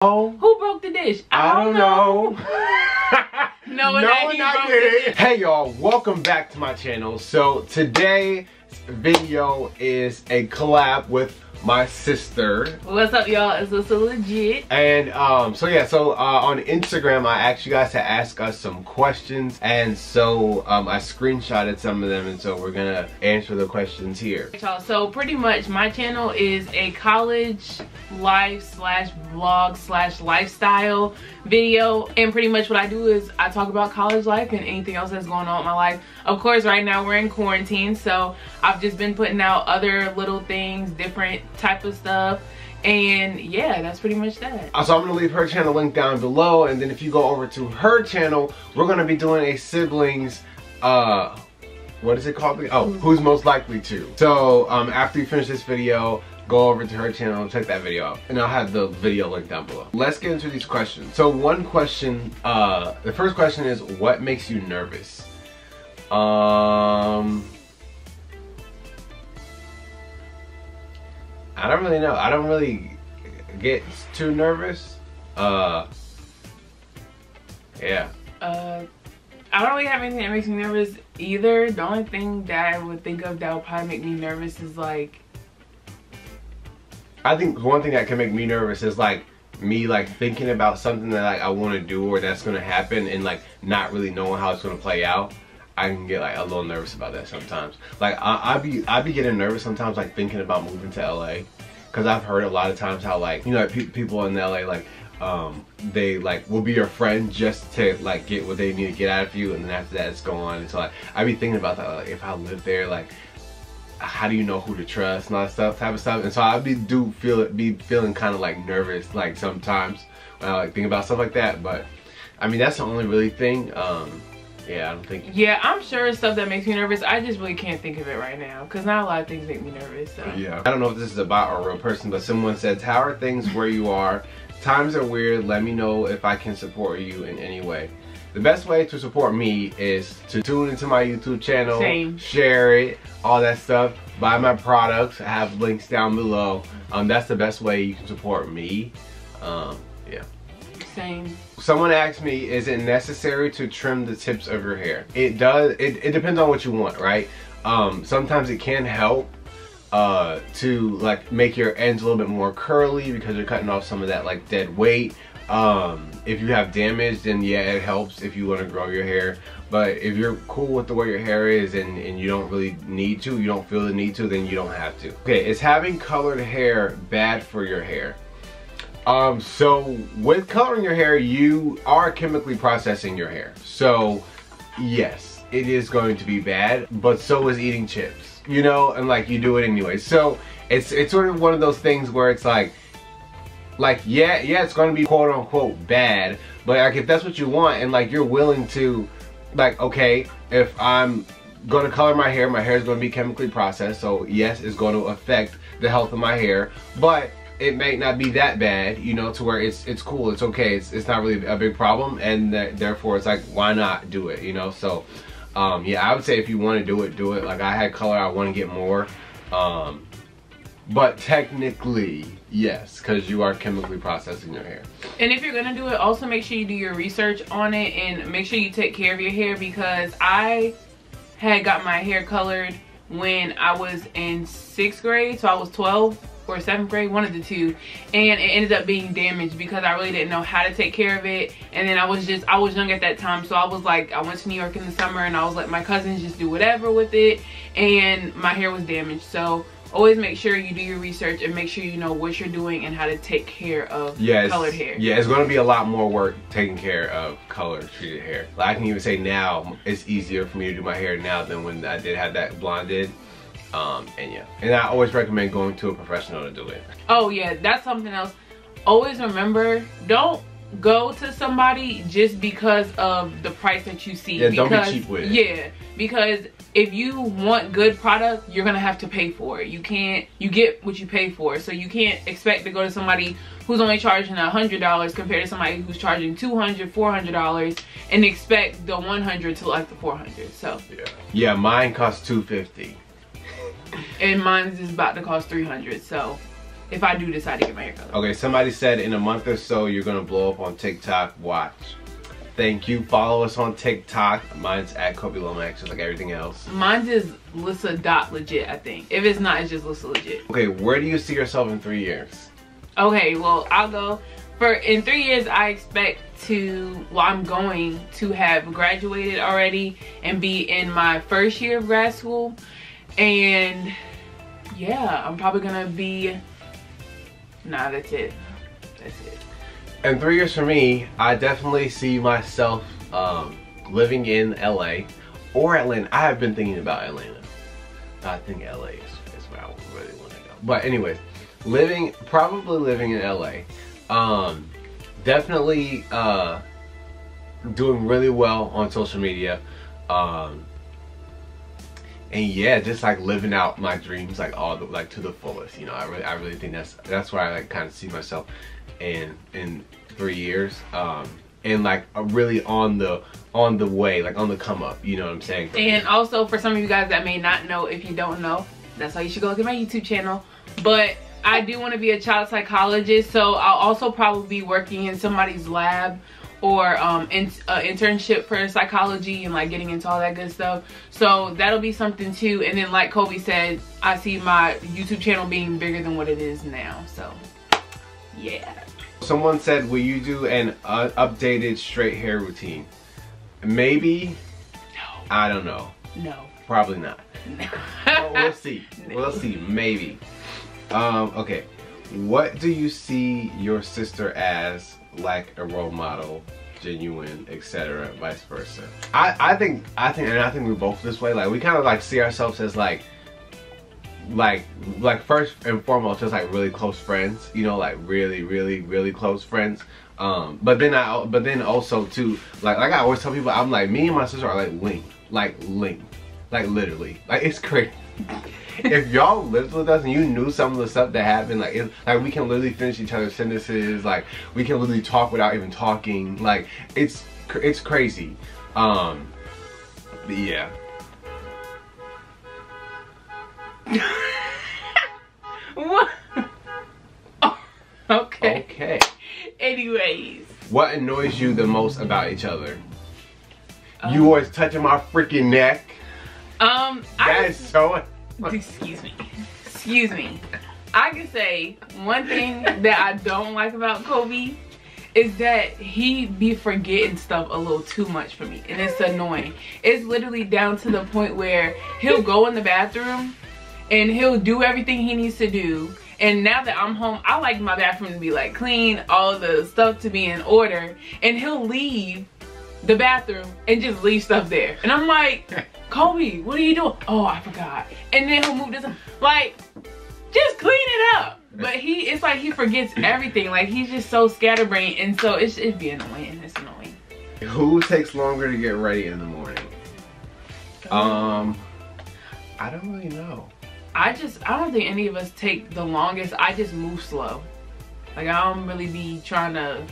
Oh, who broke the dish? I don't know. No, not kidding. Hey y'all, welcome back to my channel. So today's video is a collab with my sister. What's up, y'all? It's so legit. And so on Instagram I asked you guys to ask us some questions, and so I screenshotted some of them, and so we're gonna answer the questions here. So pretty much my channel is a college life / vlog / lifestyle video, and pretty much what I do is I talk about college life and anything else that's going on in my life. Of course, right now we're in quarantine, so I've just been putting out other little things, different type of stuff, and yeah, that's pretty much that. So I'm gonna leave her channel link down below, and then if you go over to her channel, we're gonna be doing a siblings what is it called? Oh, who's most likely to. So after you finish this video, go over to her channel and check that video out, and I'll have the video link down below. Let's get into these questions. So one question, the first question is, what makes you nervous? I don't really know. I don't really get too nervous. Yeah. I don't really have anything that makes me nervous either. The only thing that I would think of that would probably make me nervous is like, I think one thing that can make me nervous is like me thinking about something that I want to do or that's gonna happen, and like not really knowing how it's gonna play out. I can get like a little nervous about that sometimes. Like I be getting nervous sometimes, like thinking about moving to LA, because I've heard a lot of times how, like, you know, people in LA, like they like will be your friend just to like get what they need to get out of you, and then after that it's gone. And so like I be thinking about that, like, if I live there, like how do you know who to trust and all that stuff, type of stuff. And so I be feeling kind of like nervous like sometimes when I like think about stuff like that. But I mean, that's the only really thing. Yeah, I don't think. Yeah, I'm sure it's stuff that makes me nervous. I just really can't think of it right now, because not a lot of things make me nervous. So. Yeah. I don't know if this is about a real person, but someone said, how are things where you are? Times are weird. Let me know if I can support you in any way. The best way to support me is to tune into my YouTube channel, share it, all that stuff, buy my products. I have links down below. That's the best way you can support me. Yeah. Same. Someone asked me, is it necessary to trim the tips of your hair? It does. It depends on what you want, right? Sometimes it can help to like make your ends a little bit more curly because you're cutting off some of that like dead weight. If you have damage, then yeah, it helps if you want to grow your hair. But if you're cool with the way your hair is and you don't really need to, you don't feel the need to, then you don't have to. Okay, is having colored hair bad for your hair? So with coloring your hair, you are chemically processing your hair. So yes, it is going to be bad, but so is eating chips, you know, and like you do it anyway. So it's sort of one of those things where it's like yeah, it's going to be quote unquote bad, but like if that's what you want and like you're willing to, like, okay, if I'm going to color my hair is going to be chemically processed, so yes, it's going to affect the health of my hair, but it may not be that bad, you know, to where it's cool, it's okay, it's not really a big problem, and therefore it's like, why not do it, you know? So yeah, I would say if you want to do it. Like I had color, I want to get more, but technically yes, because you are chemically processing your hair. And if you're gonna do it, also make sure you do your research on it and make sure you take care of your hair, because I had got my hair colored when I was in 6th grade, so I was 12 or 7th grade, one of the two, and it ended up being damaged because I really didn't know how to take care of it. And then I was young at that time, so I was like, I went to New York in the summer and I was like, my cousins just do whatever with it, and my hair was damaged. So always make sure you do your research and make sure you know what you're doing and how to take care of colored hair. Yeah, it's going to be a lot more work taking care of colored treated hair. Like I can even say now it's easier for me to do my hair now than when I did have that blonded. And yeah, and I always recommend going to a professional to do it. Oh yeah, that's something else. Always remember, don't go to somebody just because of the price that you see. Yeah, don't be cheap with it. Yeah, because if you want good product, you're gonna have to pay for it. You get what you pay for. So you can't expect to go to somebody who's only charging $100 compared to somebody who's charging $200, $400, and expect the 100 to like the 400. So yeah, mine costs $250. And mine is about to cost $300. So if I do decide to get my hair colored. Okay, somebody said in a month or so you're gonna blow up on TikTok. Watch. Thank you. Follow us on TikTok. Mine's at Kobe Lomax, just like everything else. Mine's is Lissa.legit, I think. If it's not, it's just Lissa legit. Okay, where do you see yourself in 3 years? Okay, well, I'll go. In 3 years, I expect to, well, I'm going to have graduated already and be in my first year of grad school. And yeah, I'm probably gonna be, nah, that's it. That's it. In 3 years for me, I definitely see myself living in LA or Atlanta. I have been thinking about Atlanta. I think LA is where I really want to go. But anyways, probably living in LA. Definitely doing really well on social media. And yeah, just like living out my dreams like to the fullest. You know, I really think that's where I like kind of see myself in 3 years. And like really on the way, like on the come up, you know what I'm saying? And also for some of you guys that may not know, if you don't know, that's why you should go look at my YouTube channel. But I do want to be a child psychologist, so I'll also probably be working in somebody's lab or internship for psychology and like getting into all that good stuff. So that'll be something too. And then like Kobe said, I see my YouTube channel being bigger than what it is now. So yeah. Someone said, will you do an updated straight hair routine? Maybe. No. I don't know. No. Probably not. No. Well, we'll see. No. We'll see. Maybe. Okay. What do you see your sister as, like a role model, genuine, etc., vice versa? I think we're both this way. Like we kind of like see ourselves as like first and foremost just like really close friends, you know, like really close friends. But then also too, like I always tell people, I'm like, me and my sister are like linked, like literally, like it's crazy. If y'all lived with us and you knew some of the stuff that happened, like we can literally finish each other's sentences, like we can literally talk without even talking, like it's crazy. Yeah. What? Oh, okay. Okay. Anyways. What annoys you the most about each other? You always touching my freaking neck. That is so... Excuse me. I can say one thing that I don't like about Kobe is that he be forgetting stuff a little too much for me, and it's annoying. It's literally down to the point where he'll go in the bathroom and he'll do everything he needs to do. And now that I'm home, I like my bathroom to be like clean, all the stuff to be in order, and he'll leave the bathroom and just leave stuff there. And I'm like, Kobe, what are you doing? Oh, I forgot. And then he'll move this, like, just clean it up. But it's like he forgets everything. Like he's just so scatterbrained, and so it'd be annoying. It's annoying. Who takes longer to get ready in the morning? I don't really know. I don't think any of us take the longest. I just move slow. Like I don't really be trying to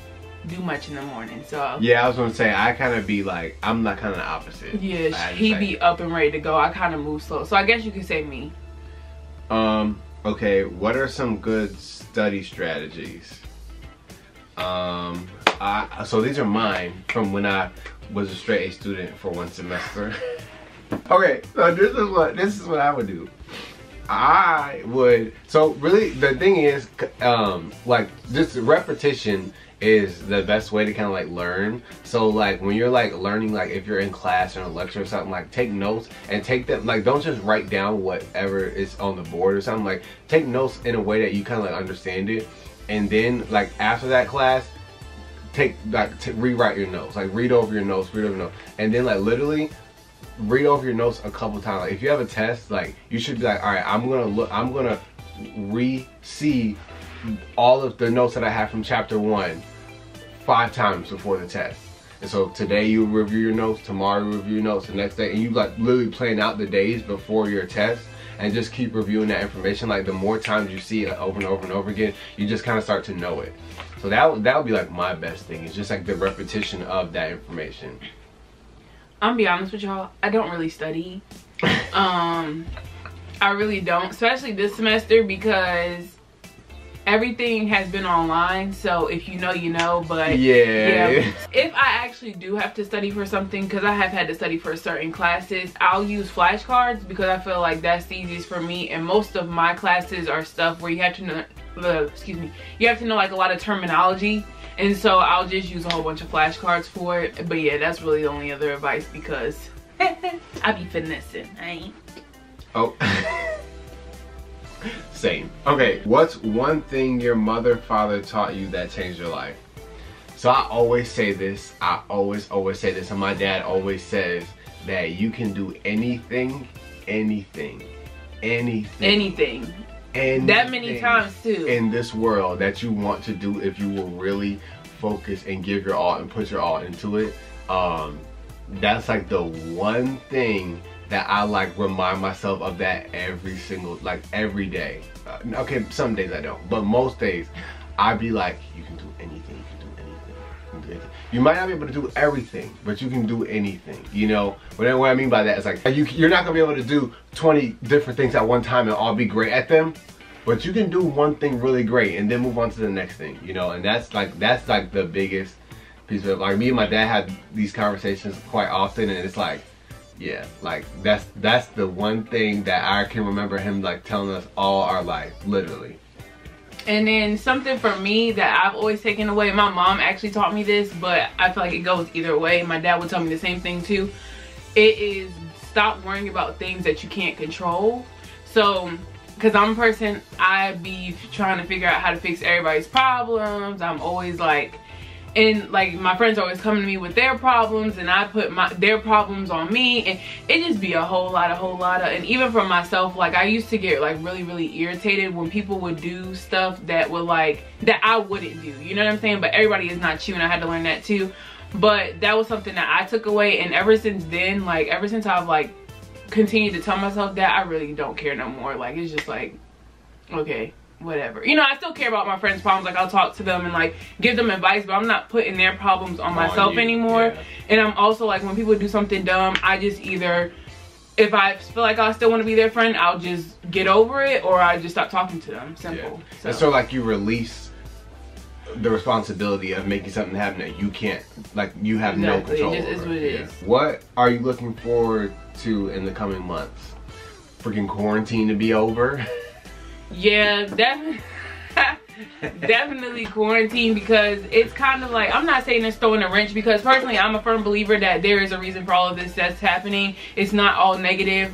do much in the morning. So yeah, I was gonna say I kind of be like, I'm not kind of the opposite. Yeah, he be up and ready to go. I kind of move slow. So I guess you could say me. Okay, what are some good study strategies? So these are mine from when I was a straight A student for one semester. Okay, so this is what I would do. So really the thing is, like just repetition is the best way to kind of like learn. So like when you're like learning, like if you're in class or in a lecture or something, like take notes and take them, like don't just write down whatever is on the board or something. Like take notes in a way that you kind of like understand it, and then like after that class, rewrite your notes, like read over your notes, and then like literally read over your notes a couple times. Like if you have a test, like you should be like, all right, I'm gonna re-see all of the notes that I have from chapter 1 5 times before the test. And so today you review your notes, tomorrow you review your notes, the next day, and you like literally plan out the days before your test and just keep reviewing that information. Like the more times you see it over and over and over again, you just kind of start to know it. So that would be like my best thing. It's just like the repetition of that information. I'm gonna be honest with y'all, I don't really study. I really don't, especially this semester, because everything has been online, so if you know, you know. But yeah. If I actually do have to study for something, because I have had to study for certain classes, I'll use flashcards because I feel like that's the easiest for me. And most of my classes are stuff where you have to know, you have to know like a lot of terminology, and so I'll just use a whole bunch of flashcards for it. But yeah, that's really the only other advice, because I be finessing. I ain't. Oh. Same. Okay, what's one thing your mother, father taught you that changed your life? So I always say this, I always say this, and my dad always says that you can do anything, that many times too, in this world that you want to do if you will really focus and give your all and put your all into it. That's like the one thing that I like remind myself of, that every single, like every day. Okay, some days I don't, but most days I be like, you can do anything, you can do anything, you can do anything. You might not be able to do everything, but you can do anything, you know? What I mean by that is like, you're not gonna be able to do 20 different things at one time and all be great at them, but you can do one thing really great and then move on to the next thing, you know? And that's like the biggest piece of it. Like, me and my dad had these conversations quite often, and it's like, yeah, like that's the one thing that I can remember him like telling us all our life, literally. And then something for me that I've always taken away, my mom actually taught me this, but I feel like it goes either way. My dad would tell me the same thing too. It is, stop worrying about things that you can't control. So, because I'm a person, I be trying to figure out how to fix everybody's problems. I'm always like, and like my friends are always coming to me with their problems, and I put their problems on me, and it just be a whole lot of, and even for myself, like I used to get like really irritated when people would do stuff that would like, that I wouldn't do, you know what I'm saying? But everybody is not you, and I had to learn that too. But that was something that I took away, and ever since then, like ever since I've like continued to tell myself that, I really don't care no more. Like, it's just like, okay, whatever. You know, I still care about my friends' problems. Like, I'll talk to them and like give them advice, but I'm not putting their problems on myself anymore. Yeah. And I'm also like, when people do something dumb, I just either, if I feel like I still want to be their friend, I'll just get over it, or I just stop talking to them. Simple. Yeah. So. And so like you release the responsibility of making something happen that you can't, like you have no control over. It just is what it is. What are you looking forward to in the coming months? Freaking quarantine to be over. Yeah, definitely quarantine, because it's kind of like, I'm not saying it's throwing a wrench, because personally I'm a firm believer that there is a reason for all of this that's happening. It's not all negative.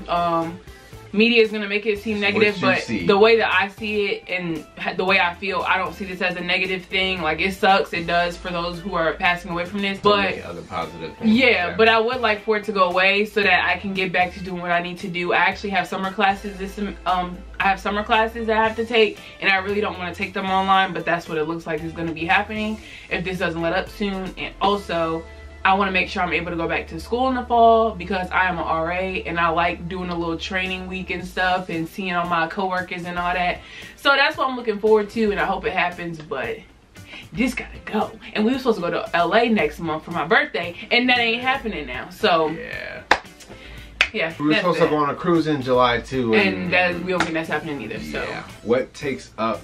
Media is going to make it seem negative, but the way that I see it and the way I feel, I don't see this as a negative thing. Like, it sucks, it does, for those who are passing away from this, but other positive things. Yeah, but I would like for it to go away so that I can get back to doing what I need to do. I actually have summer classes I have summer classes that I have to take, and I really don't want to take them online, but that's what it looks like is going to be happening if this doesn't let up soon. And also, I want to make sure I'm able to go back to school in the fall, because I am an RA and I like doing a little training week and stuff and seeing all my coworkers and all that. So that's what I'm looking forward to, and I hope it happens, but this gotta go. And we were supposed to go to LA next month for my birthday, and that ain't happening now. So yeah, we were supposed to go on a cruise in July too, and that, we don't think that's happening either. So what takes up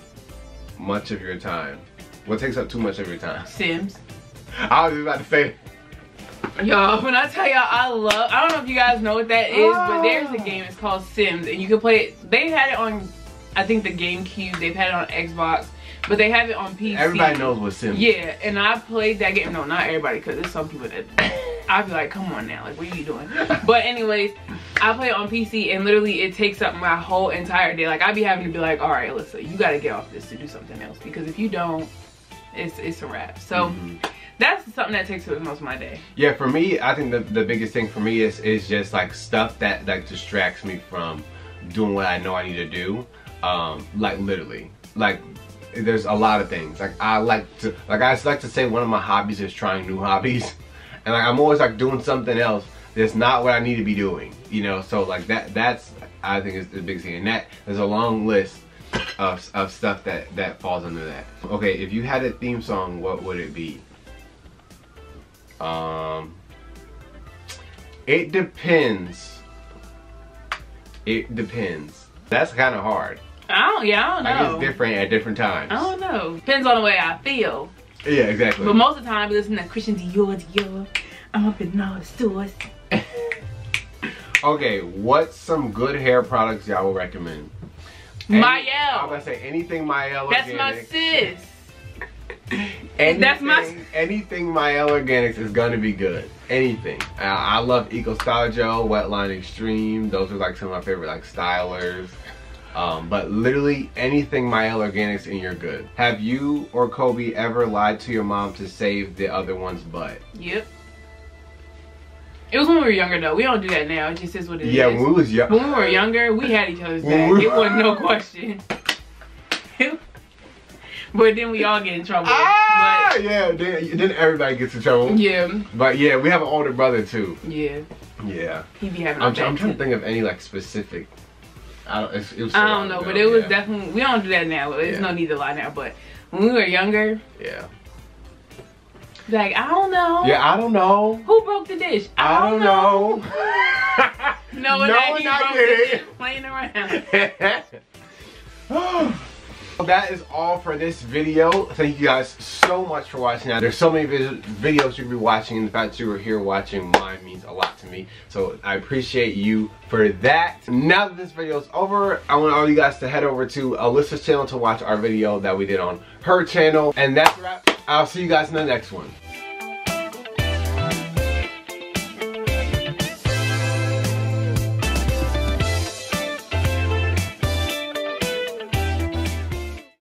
much of your time? What takes up too much of your time? Sims. I was about to say, y'all, when I tell y'all, I don't know if you guys know what that is, but there's a game, it's called Sims, and you can play it. They had it on, I think, the GameCube, they've had it on Xbox, but they have it on PC. Everybody knows what Sims is. Yeah, and I played that game. No, not everybody, because there's some people that I'd be like, come on now, like, what are you doing? But anyways, I play it on PC, and literally it takes up my whole entire day. Like, I'd be having to be like, all right, Alyssa, you gotta get off this to do something else, because if you don't, it's a wrap. So that's something that takes up most of my day. Yeah, for me, I think the biggest thing for me is just like stuff that like distracts me from doing what I know I need to do. Like literally, like there's a lot of things. Like I like to say one of my hobbies is trying new hobbies, and like I'm always like doing something else that's not what I need to be doing. You know, so like that's I think is the biggest thing, and that there's a long list of stuff that falls under that. Okay, if you had a theme song, what would it be? It depends. It depends. That's kind of hard. I don't know. Like, it's different at different times. I don't know. Depends on the way I feel. Yeah, exactly. But most of the time, I listen to Christian Dior. I'm up in all the stores. Okay, what's some good hair products y'all would recommend? Mael. I'm gonna say anything Mael That's Organics. my sis. Anything Mael Organics is gonna be good. Anything. I love Eco Style Gel, Wetline Extreme. Those are like some of my favorite like stylers. But literally anything Mael Organics and you're good. Have you or Kobe ever lied to your mom to save the other one's butt? Yep. It was when we were younger though. We don't do that now. It just is what it is. Yeah, when we was young. When we were younger, we had each other's back. It wasn't no question. But then we all get in trouble. But, yeah, then everybody gets in trouble. Yeah. But yeah, we have an older brother too. Yeah. Yeah. He be having I'm trying to think of any like specific. I don't know, but it was definitely, we don't do that now. There's no need to lie now, but when we were younger, yeah. Like, I don't know. Yeah, I don't know. Who broke the dish? I don't know. No, he broke the dish playing around. That is all for this video. Thank you guys so much for watching. Now, there's so many videos you could be watching, and the fact that you were here watching mine means a lot to me. So I appreciate you for that. Now that this video is over, I want all you guys to head over to Alyssa's channel to watch our video that we did on her channel. And that's a wrap. I'll see you guys in the next one.